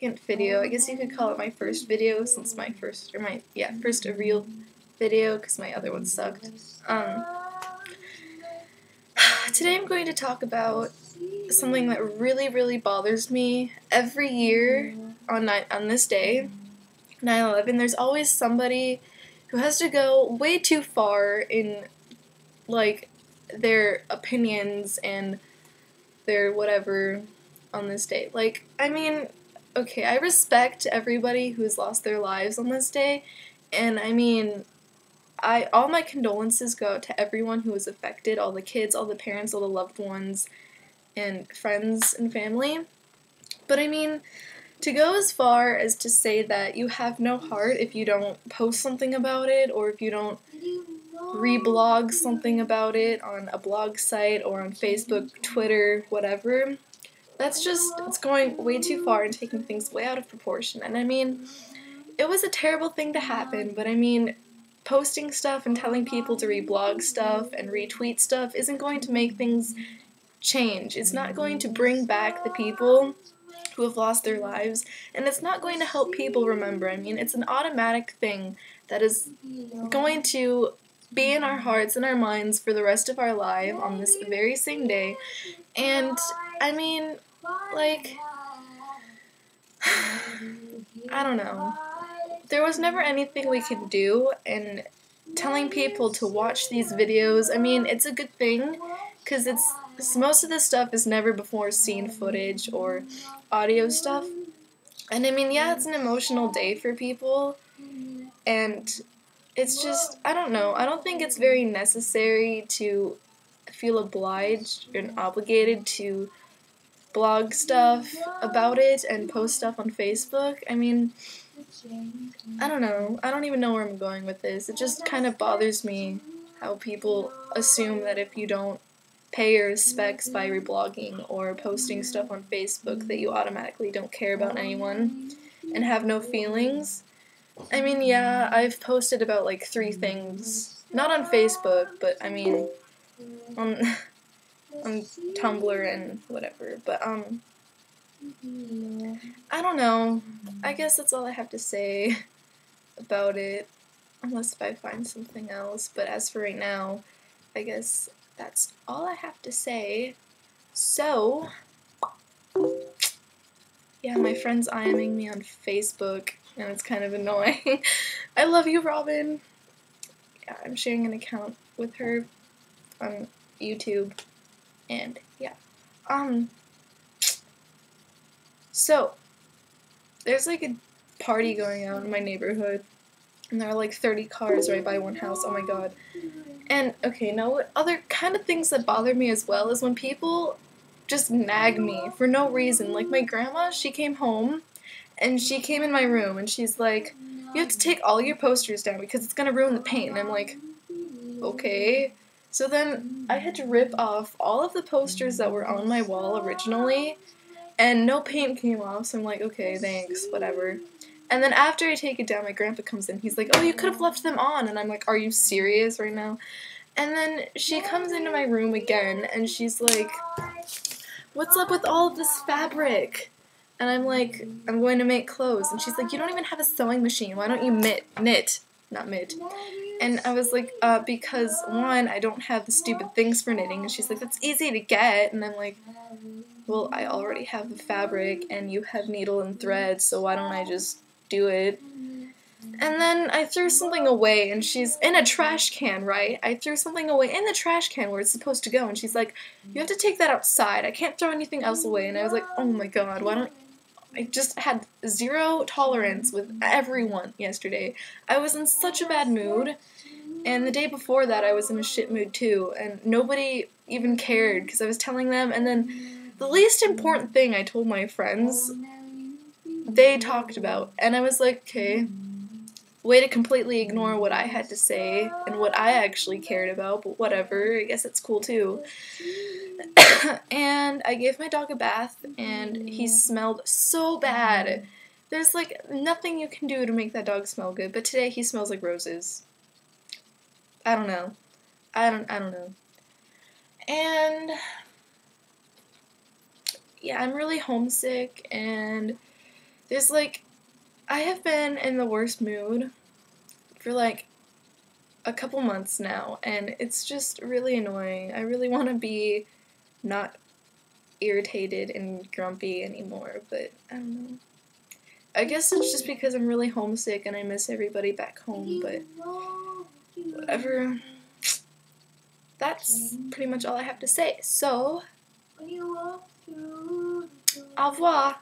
second video. I guess you could call it my first video since my first real video because my other one sucked. Today I'm going to talk about something that really bothers me every year on this day, 9/11. There's always somebody who has to go way too far in like their opinions and their whatever on this day. Like, I mean, okay, I respect everybody who's lost their lives on this day, and I mean, all my condolences go out to everyone who was affected, all the kids, all the parents, all the loved ones, and friends and family. But I mean, to go as far as to say that you have no heart if you don't post something about it, or if you don't reblog something about it on a blog site or on Facebook, Twitter, whatever, it's going way too far and taking things way out of proportion. And I mean, it was a terrible thing to happen, but I mean, posting stuff and telling people to reblog stuff and retweet stuff isn't going to make things change. It's not going to bring back the people who have lost their lives, and it's not going to help people remember. I mean, it's an automatic thing that is going to be in our hearts and our minds for the rest of our life on this very same day. And I mean, like, I don't know. There was never anything we could do, and telling people to watch these videos, I mean, it's a good thing, because most of this stuff is never before seen footage or audio stuff. And I mean, yeah, it's an emotional day for people, and it's just, I don't know, I don't think it's very necessary to feel obliged and obligated to blog stuff about it and post stuff on Facebook. I mean, I don't know. I don't even know where I'm going with this. It just kind of bothers me how people assume that if you don't pay your respects by reblogging or posting stuff on Facebook that you automatically don't care about anyone and have no feelings. I mean, yeah, I've posted about like 3 things. Not on Facebook, but I mean on Tumblr and whatever. But I don't know. I guess that's all I have to say about it, unless if I find something else. But as for right now, I guess that's all I have to say. So, yeah, my friend's IMing me on Facebook, and it's kind of annoying. I love you, Robin. Yeah, I'm sharing an account with her on YouTube, and yeah. So, there's like a party going on in my neighborhood, and there are like 30 cars right by one house. Oh my god. And, okay, now what other kind of things that bother me as well is when people just nag me for no reason. Like, my grandma, she came home, and she came in my room, and she's like, you have to take all your posters down because it's gonna ruin the paint. And I'm like, okay. So then I had to rip off all of the posters that were on my wall originally, and no paint came off, so I'm like, okay, thanks, whatever. And then after I take it down, my grandpa comes in. He's like, oh, you could have left them on. And I'm like, are you serious right now? And then she comes into my room again, and she's like, what's up with all of this fabric? And I'm like, I'm going to make clothes. And she's like, you don't even have a sewing machine. Why don't you knit? Not knit. And I was like, because, one, I don't have the stupid things for knitting. And she's like, that's easy to get. And I'm like, well, I already have the fabric, and you have needle and thread, so why don't I just do it? And then I threw something away, and she's in a trash can, right? I threw something away in the trash can where it's supposed to go, and she's like, you have to take that outside. I can't throw anything else away. And I was like, oh my god, I just had 0 tolerance with everyone yesterday. I was in such a bad mood, and the day before that I was in a shit mood too, and nobody even cared because I was telling them, and then the least important thing I told my friends, they talked about, and I was like, okay, way to completely ignore what I had to say and what I actually cared about, but whatever, I guess it's cool too. And I gave my dog a bath, and he smelled so bad. There's like nothing you can do to make that dog smell good, but today he smells like roses. I don't know. I don't know. And yeah, I'm really homesick, and there's like, I have been in the worst mood for like a couple months now, and it's just really annoying. I really want to be not irritated and grumpy anymore, but I don't know. I guess it's just because I'm really homesick and I miss everybody back home, but whatever. That's pretty much all I have to say. So, au revoir.